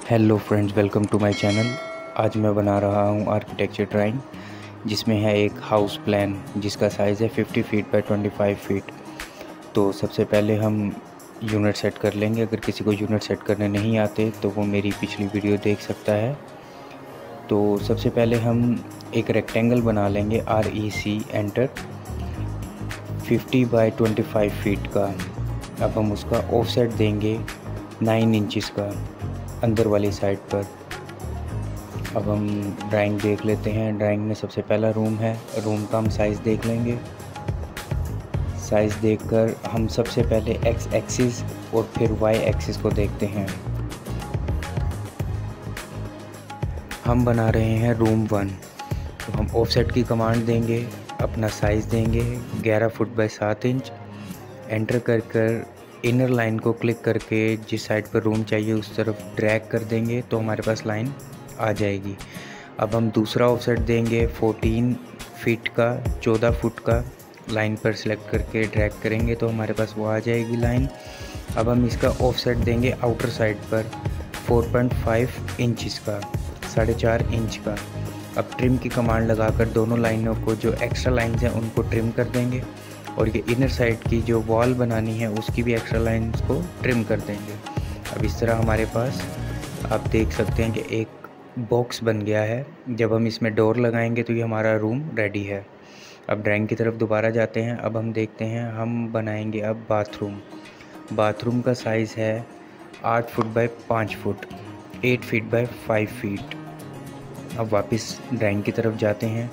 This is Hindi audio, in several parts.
Hello friends, welcome to my channel. आज मैं बना रहा हूँ आर्किटेक्चर ड्राइंग, जिसमें है एक हाउस प्लान जिसका साइज़ है 50 फीट बाय 25 फीट। तो सबसे पहले हम यूनिट सेट कर लेंगे। अगर किसी को यूनिट सेट करने नहीं आते तो वो मेरी पिछली वीडियो देख सकता है। तो सबसे पहले हम एक रेक्टेंगल बना लेंगे REC एंटर 50 बाय 25 फीट का। अब हम उसका ऑफसेट देंगे 9 इंचज़ का अंदर वाली साइड पर। अब हम ड्राइंग देख लेते हैं। ड्राइंग में सबसे पहला रूम है। रूम का हम साइज़ देख लेंगे। साइज़ देखकर हम सबसे पहले एक्स एक्सिस और फिर वाई एक्सिस को देखते हैं। हम बना रहे हैं रूम 1। तो हम ऑफसेट की कमांड देंगे, अपना साइज़ देंगे 11 फुट बाय 7 इंच। एंटर कर इनर लाइन को क्लिक करके जिस साइड पर रूम चाहिए उस तरफ ड्रैग कर देंगे तो हमारे पास लाइन आ जाएगी। अब हम दूसरा ऑफसेट देंगे 14 फीट का 14 फुट का। लाइन पर सिलेक्ट करके ड्रैग करेंगे तो हमारे पास वो आ जाएगी लाइन। अब हम इसका ऑफसेट देंगे आउटर साइड पर 4.5 इंचज़ का, 4.5 इंच का। अब ट्रिम की कमांड लगाकर दोनों लाइनों को जो एक्स्ट्रा लाइन्स हैं उनको ट्रिम कर देंगे और ये इनर साइड की जो वॉल बनानी है उसकी भी एक्स्ट्रा लाइन्स को ट्रिम कर देंगे। अब इस तरह हमारे पास आप देख सकते हैं कि एक बॉक्स बन गया है। जब हम इसमें डोर लगाएंगे तो ये हमारा रूम रेडी है। अब ड्राइंग की तरफ दोबारा जाते हैं। अब हम देखते हैं, हम बनाएंगे अब बाथरूम। बाथरूम का साइज़ है 8 foot by 5 foot, 8 feet by 5 feet. अब वापस ड्राइंग की तरफ जाते हैं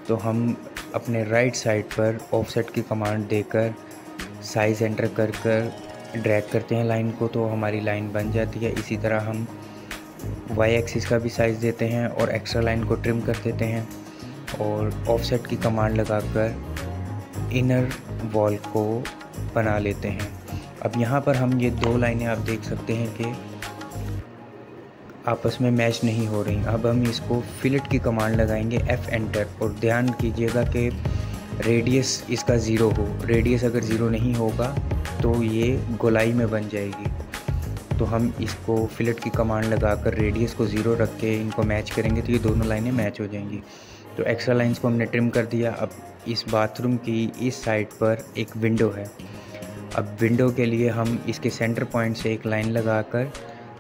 तो हम अपने राइट साइड पर ऑफसेट की कमांड देकर साइज़ एंटर कर ड्रैग करते हैं लाइन को तो हमारी लाइन बन जाती है। इसी तरह हम वाई एक्सिस का भी साइज़ देते हैं और एक्स्ट्रा लाइन को ट्रिम कर देते हैं और ऑफसेट की कमांड लगाकर इनर वॉल को बना लेते हैं। अब यहाँ पर हम ये दो लाइनें आप देख सकते हैं कि आपस में मैच नहीं हो रही। अब हम इसको फिलेट की कमांड लगाएंगे F एंटर और ध्यान कीजिएगा कि रेडियस इसका ज़ीरो हो। रेडियस अगर ज़ीरो नहीं होगा तो ये गोलाई में बन जाएगी। तो हम इसको फिलेट की कमांड लगाकर रेडियस को ज़ीरो रख के इनको मैच करेंगे तो ये दोनों लाइनें मैच हो जाएंगी। तो एक्स्ट्रा लाइंस को हमने ट्रिम कर दिया। अब इस बाथरूम की इस साइड पर एक विंडो है। अब विंडो के लिए हम इसके सेंटर पॉइंट से एक लाइन लगाकर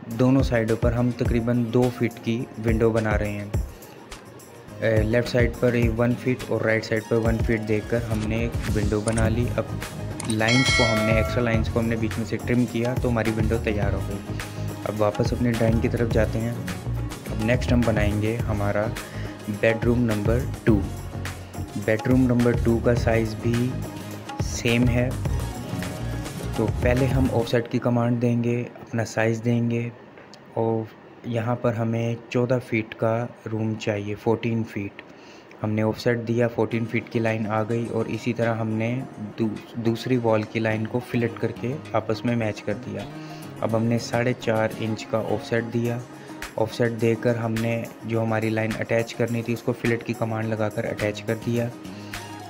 दोनों साइडों पर हम तकरीबन 2 फीट की विंडो बना रहे हैं। लेफ़्ट साइड पर 1 फीट और राइट साइड पर 1 फीट देकर हमने एक विंडो बना ली। अब लाइंस को हमने एक्स्ट्रा लाइंस को हमने बीच में से ट्रिम किया तो हमारी विंडो तैयार हो गई। अब वापस अपने ड्राइंग की तरफ जाते हैं। अब नेक्स्ट हम बनाएंगे हमारा बेडरूम नंबर 2। बेडरूम नंबर 2 का साइज़ भी सेम है। तो पहले हम ऑफसेट की कमांड देंगे, अपना साइज़ देंगे और यहाँ पर हमें 14 फीट का रूम चाहिए, 14 फीट। हमने ऑफसेट दिया, 14 फीट की लाइन आ गई और इसी तरह हमने दूसरी वॉल की लाइन को फिलेट करके आपस में मैच कर दिया। अब हमने 4.5 इंच का ऑफसेट दिया। ऑफसेट देकर हमने जो हमारी लाइन अटैच करनी थी उसको फिलेट की कमांड लगाकर अटैच कर दिया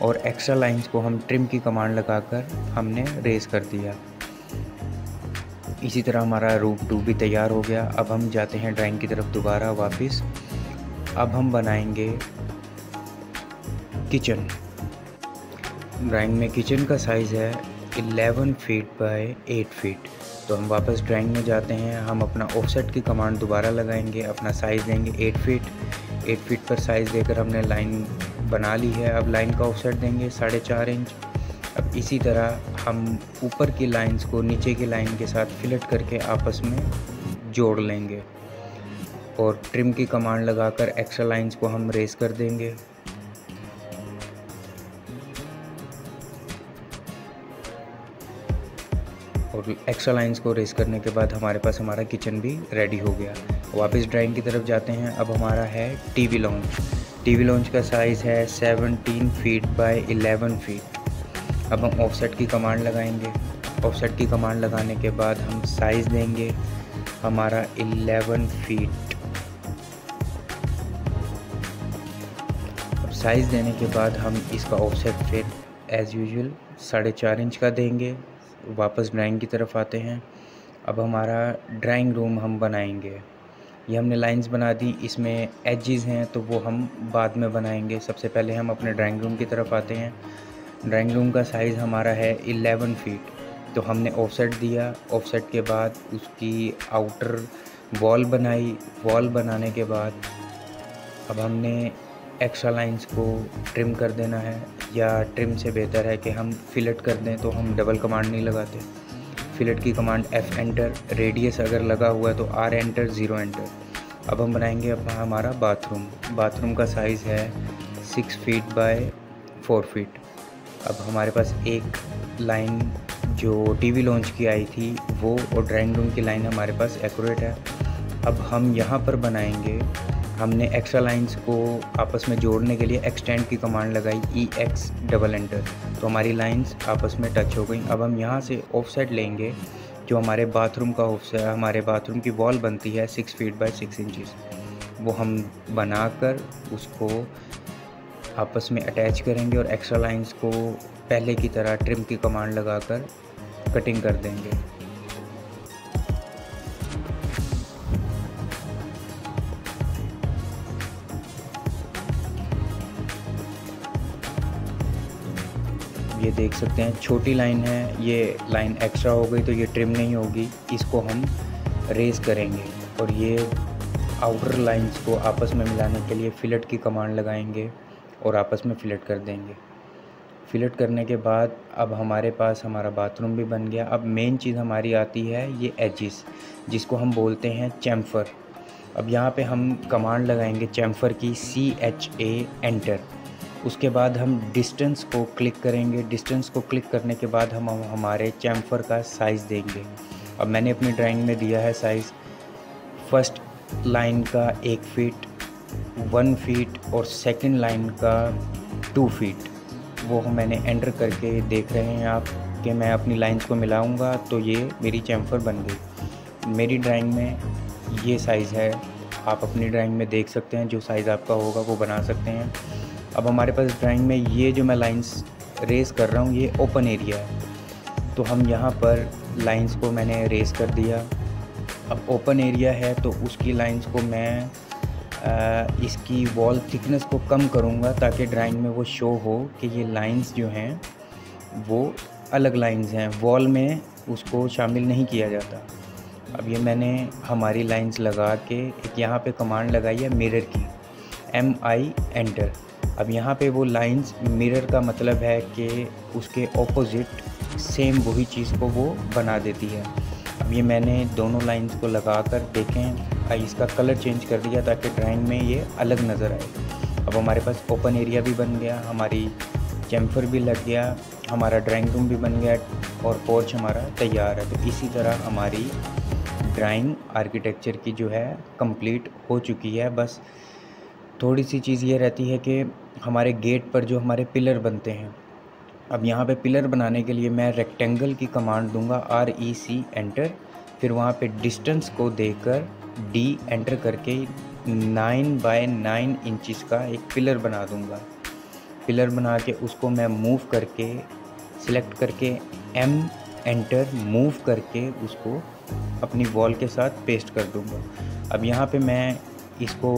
और एक्स्ट्रा लाइंस को हम ट्रिम की कमांड लगाकर हमने रेस कर दिया। इसी तरह हमारा रूम 2 भी तैयार हो गया। अब हम जाते हैं ड्राइंग की तरफ दोबारा वापस। अब हम बनाएंगे किचन। ड्राइंग में किचन का साइज़ है 11 फीट बाय 8 फीट। तो हम वापस ड्राइंग में जाते हैं। हम अपना ऑफसेट की कमांड दोबारा लगाएंगे, अपना साइज़ देंगे 8 फीट। 8 फीट पर साइज़ देकर हमने लाइन बना ली है। अब लाइन का ऑफसेट देंगे 4.5 इंच। अब इसी तरह हम ऊपर की लाइंस को नीचे की लाइन के साथ फिलेट करके आपस में जोड़ लेंगे और ट्रिम की कमांड लगाकर एक्स्ट्रा लाइंस को हम रेस कर देंगे। और एक्स्ट्रा लाइंस को रेस करने के बाद हमारे पास हमारा किचन भी रेडी हो गया। वापस ड्राइंग की तरफ जाते हैं। अब हमारा है टीवी लॉन्च। टीवी लॉन्च का साइज़ है 17 फीट बाय 11 फीट। अब हम ऑफसेट की कमांड लगाएंगे। ऑफसेट की कमांड लगाने के बाद हम साइज़ देंगे हमारा 11 फीट। अब साइज़ देने के बाद हम इसका ऑफसेट फिर एज़ यूजुअल 4.5 इंच का देंगे। वापस ड्राइंग की तरफ आते हैं। अब हमारा ड्राइंग रूम हम बनाएंगे। ये हमने लाइंस बना दी, इसमें एजेस हैं तो वो हम बाद में बनाएंगे। सबसे पहले हम अपने ड्राइंग रूम की तरफ आते हैं। ड्राइंग रूम का साइज़ हमारा है 11 फीट। तो हमने ऑफसेट दिया, ऑफसेट के बाद उसकी आउटर वॉल बनाई। वॉल बनाने के बाद अब हमने एक्स्ट्रा लाइंस को ट्रिम कर देना है, या ट्रिम से बेहतर है कि हम फिलेट कर दें, तो हम डबल कमांड नहीं लगाते। फिलेट की कमांड F एंटर, रेडियस अगर लगा हुआ है तो R एंटर, 0 एंटर। अब हम बनाएंगे हमारा बाथरूम। बाथरूम का साइज़ है 6 फीट बाय 4 फीट। अब हमारे पास एक लाइन जो टीवी लॉन्च की आई थी वो, और ड्राइंग रूम की लाइन हमारे पास एक्यूरेट है। अब हम यहाँ पर बनाएंगे, हमने एक्स्ट्रा लाइंस को आपस में जोड़ने के लिए एक्सटेंड की कमांड लगाई, EX डबल एंटर, तो हमारी लाइंस आपस में टच हो गई। अब हम यहाँ से ऑफसेट लेंगे, जो हमारे बाथरूम का ऑफसेट, हमारे बाथरूम की वॉल बनती है 6 फीट बाय 6 इंचज़, वो हम बनाकर उसको आपस में अटैच करेंगे और एक्स्ट्रा लाइंस को पहले की तरह ट्रिम की कमांड लगाकर कटिंग कर देंगे। ये देख सकते हैं छोटी लाइन है, ये लाइन एक्स्ट्रा हो गई तो ये ट्रिम नहीं होगी, इसको हम रेज करेंगे। और ये आउटर लाइंस को आपस में मिलाने के लिए फिलेट की कमांड लगाएंगे और आपस में फिलेट कर देंगे। फिलेट करने के बाद अब हमारे पास हमारा बाथरूम भी बन गया। अब मेन चीज़ हमारी आती है ये एजिस, जिसको हम बोलते हैं चैम्फर। अब यहाँ पे हम कमांड लगाएंगे चैम्फर की, CHA एंटर। उसके बाद हम डिस्टेंस को क्लिक करेंगे। डिस्टेंस को क्लिक करने के बाद हम हमारे चैम्फर का साइज़ देंगे। अब मैंने अपनी ड्राइंग में दिया है साइज़, फर्स्ट लाइन का 1 फीट, 1 फीट और सेकंड लाइन का 2 फीट। वो मैंने एंटर करके देख रहे हैं आप कि मैं अपनी लाइंस को मिलाऊंगा तो ये मेरी चैम्फर बन गई। मेरी ड्राइंग में ये साइज़ है, आप अपनी ड्राइंग में देख सकते हैं, जो साइज़ आपका होगा वो बना सकते हैं। अब हमारे पास ड्राइंग में ये जो मैं लाइंस रेस कर रहा हूँ ये ओपन एरिया है, तो हम यहाँ पर लाइंस को मैंने रेस कर दिया। अब ओपन एरिया है तो उसकी लाइंस को मैं इसकी वॉल थिकनेस को कम करूँगा ताकि ड्राइंग में वो शो हो कि ये लाइंस जो हैं वो अलग लाइंस हैं, वॉल में उसको शामिल नहीं किया जाता। अब ये मैंने हमारी लाइंस लगा के एक यहाँ पे कमांड लगाई है मिरर की, MI एंटर। अब यहाँ पे वो लाइंस, मिरर का मतलब है कि उसके ऑपोजिट सेम वही चीज़ को वो बना देती है। अब ये मैंने दोनों लाइंस को लगा कर देखें, इसका कलर चेंज कर दिया ताकि ड्राइंग में ये अलग नज़र आए। अब हमारे पास ओपन एरिया भी बन गया, हमारी चैम्फर भी लग गया, हमारा ड्राइंग रूम भी बन गया और पोर्च हमारा तैयार है। तो इसी तरह हमारी ड्राइंग आर्किटेक्चर की जो है कंप्लीट हो चुकी है। बस थोड़ी सी चीज़ ये रहती है कि हमारे गेट पर जो हमारे पिलर बनते हैं, अब यहाँ पे पिलर बनाने के लिए मैं रेक्टेंगल की कमांड दूंगा, REC एंटर, फिर वहाँ पे डिस्टेंस को देकर D एंटर करके 9 बाय 9 इंचज़ का एक पिलर बना दूंगा। पिलर बना के उसको मैं मूव करके, सिलेक्ट करके M एंटर, मूव करके उसको अपनी वॉल के साथ पेस्ट कर दूंगा। अब यहाँ पे मैं इसको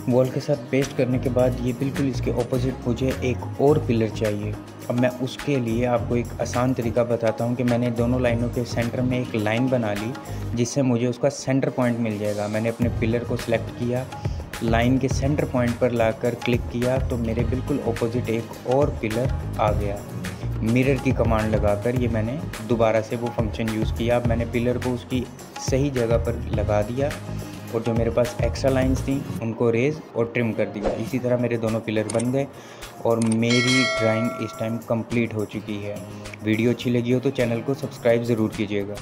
वॉल के साथ पेस्ट करने के बाद ये बिल्कुल इसके ऑपोजिट मुझे एक और पिलर चाहिए। अब मैं उसके लिए आपको एक आसान तरीका बताता हूँ कि मैंने दोनों लाइनों के सेंटर में एक लाइन बना ली जिससे मुझे उसका सेंटर पॉइंट मिल जाएगा। मैंने अपने पिलर को सिलेक्ट किया, लाइन के सेंटर पॉइंट पर लाकर क्लिक किया तो मेरे बिल्कुल ऑपोजिट एक और पिलर आ गया। मिरर की कमांड लगाकर ये मैंने दोबारा से वो फंक्शन यूज़ किया। अब मैंने पिलर को उसकी सही जगह पर लगा दिया और जो मेरे पास एक्स्ट्रा लाइंस थी उनको रेज और ट्रिम कर दिया। इसी तरह मेरे दोनों पिलर बन गए और मेरी ड्राइंग इस टाइम कंप्लीट हो चुकी है। वीडियो अच्छी लगी हो तो चैनल को सब्सक्राइब ज़रूर कीजिएगा।